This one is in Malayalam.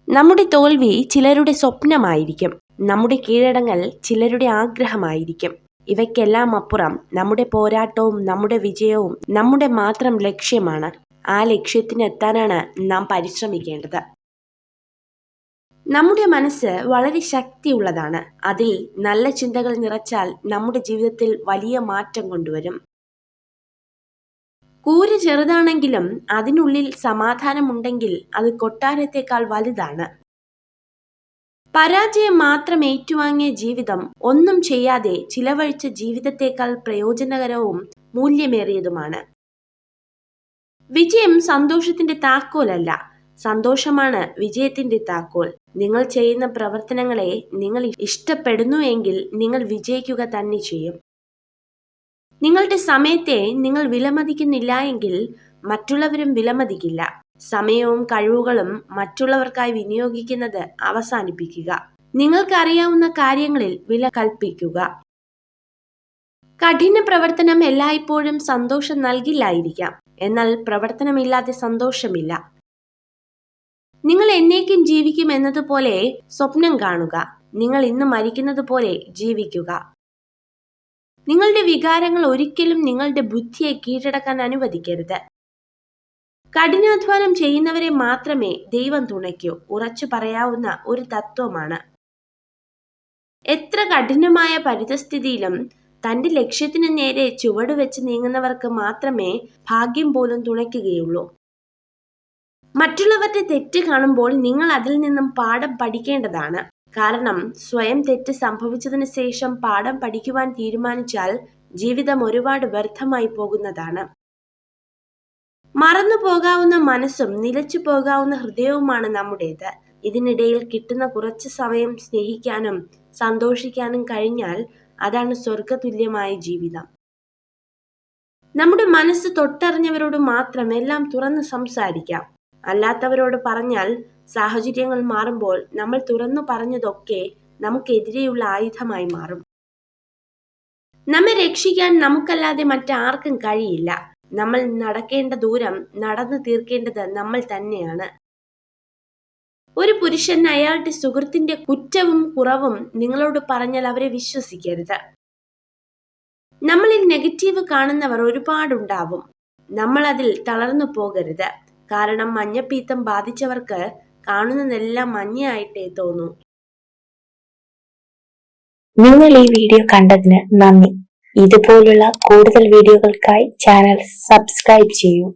നമ്മുടെ തോൽവി ചിലരുടെ സ്വപ്നമായിരിക്കും. നമ്മുടെ കീഴടങ്ങൽ ചിലരുടെ ആഗ്രഹമായിരിക്കും. ഇവയ്ക്കെല്ലാം അപ്പുറം നമ്മുടെ പോരാട്ടവും നമ്മുടെ വിജയവും നമ്മുടെ മാത്രം ലക്ഷ്യമാണ്. ആ ലക്ഷ്യത്തിനെത്താനാണ് നാം പരിശ്രമിക്കേണ്ടത്. നമ്മുടെ മനസ്സ് വളരെ ശക്തിയുള്ളതാണ്. അതിൽ നല്ല ചിന്തകൾ നിറച്ചാൽ നമ്മുടെ ജീവിതത്തിൽ വലിയ മാറ്റം കൊണ്ടുവരും. കൂര് ചെറുതാണെങ്കിലും അതിനുള്ളിൽ സമാധാനമുണ്ടെങ്കിൽ അത് കൊട്ടാരത്തേക്കാൾ വലുതാണ്. പരാജയം മാത്രം ഏറ്റുവാങ്ങിയ ജീവിതം ഒന്നും ചെയ്യാതെ ചിലവഴിച്ച ജീവിതത്തേക്കാൾ പ്രയോജനകരവും മൂല്യമേറിയതുമാണ്. വിജയം സന്തോഷത്തിന്റെ താക്കോലല്ല, സന്തോഷമാണ് വിജയത്തിന്റെ താക്കോൽ. നിങ്ങൾ ചെയ്യുന്ന പ്രവർത്തനങ്ങളെ നിങ്ങൾ ഇഷ്ടപ്പെടുന്നുവെങ്കിൽ നിങ്ങൾ വിജയിക്കുക തന്നെ ചെയ്യും. നിങ്ങളുടെ സമയത്തെ നിങ്ങൾ വിലമതിക്കുന്നില്ല എങ്കിൽ മറ്റുള്ളവരും വിലമതിക്കില്ല. സമയവും കഴിവുകളും മറ്റുള്ളവർക്കായി വിനിയോഗിക്കുന്നത് അവസാനിപ്പിക്കുക. നിങ്ങൾക്കറിയാവുന്ന കാര്യങ്ങളിൽ വില കൽപ്പിക്കുക. കഠിന പ്രവർത്തനം എല്ലായ്പ്പോഴും സന്തോഷം നൽകില്ലായിരിക്കാം, എന്നാൽ പ്രവർത്തനമില്ലാതെ സന്തോഷമില്ല. നിങ്ങൾ എന്നേക്കും ജീവിക്കും എന്നതുപോലെ സ്വപ്നം കാണുക. നിങ്ങൾ ഇന്ന് മരിക്കുന്നത് പോലെ ജീവിക്കുക. നിങ്ങളുടെ വികാരങ്ങൾ ഒരിക്കലും നിങ്ങളുടെ ബുദ്ധിയെ കീഴടക്കാൻ അനുവദിക്കരുത്. കഠിനാധ്വാനം ചെയ്യുന്നവരെ മാത്രമേ ദൈവം തുണയ്ക്കൂ. ഉറച്ചു പറയാവുന്ന ഒരു തത്വമാണ്. എത്ര കഠിനമായ പരിതസ്ഥിതിയിലും തന്റെ ലക്ഷ്യത്തിന് നേരെ ചുവടുവെച്ച് നീങ്ങുന്നവർക്ക് മാത്രമേ ഭാഗ്യം പോലും തുണയ്ക്കുകയുള്ളൂ. മറ്റുള്ളവരുടെ തെറ്റ് കാണുമ്പോൾ നിങ്ങൾ അതിൽ നിന്നും പാഠം പഠിക്കേണ്ടതാണ്. കാരണം സ്വയം തെറ്റ് സംഭവിച്ചതിന് ശേഷം പാഠം പഠിക്കുവാൻ തീരുമാനിച്ചാൽ ജീവിതം ഒരുപാട് വ്യർത്ഥമായി പോകുന്നതാണ്. മറന്നു പോകാവുന്ന മനസ്സും നിലച്ചു പോകാവുന്ന ഹൃദയവുമാണ് നമ്മുടേത്. ഇതിനിടയിൽ കിട്ടുന്ന കുറച്ച് സമയം സ്നേഹിക്കാനും സന്തോഷിക്കാനും കഴിഞ്ഞാൽ അതാണ് സ്വർഗതുല്യമായ ജീവിതം. നമ്മുടെ മനസ്സ് തൊട്ടറിഞ്ഞവരോട് മാത്രം എല്ലാം തുറന്ന് സംസാരിക്കാം. അല്ലാത്തവരോട് പറഞ്ഞാൽ സാഹചര്യങ്ങൾ മാറുമ്പോൾ നമ്മൾ തുറന്നു പറഞ്ഞതൊക്കെ നമുക്കെതിരെയുള്ള ആയുധമായി മാറും. നമ്മെ രക്ഷിക്കാൻ നമുക്കല്ലാതെ മറ്റാർക്കും കഴിയില്ല. നമ്മൾ നടക്കേണ്ട ദൂരം നടന്നു തീർക്കേണ്ടത് നമ്മൾ തന്നെയാണ്. ഒരു പുരുഷൻ അയാളുടെ സുഹൃത്തിന്റെ കുറ്റവും കുറവും നിങ്ങളോട് പറഞ്ഞാൽ അവരെ വിശ്വസിക്കരുത്. നമ്മളിൽ നെഗറ്റീവ് കാണുന്നവർ ഒരുപാടുണ്ടാവും. നമ്മൾ അതിൽ തളർന്നു പോകരുത്. കാരണം മഞ്ഞപ്പീത്തം ബാധിച്ചവർക്ക് കാണുന്നതെല്ലാം മഞ്ഞയായിട്ടേ തോന്നൂ. നിങ്ങൾ ഈ വീഡിയോ കണ്ടതിന് നന്ദി. ഇതുപോലുള്ള കൂടുതൽ വീഡിയോകൾക്കായി ചാനൽ സബ്സ്ക്രൈബ് ചെയ്യൂ.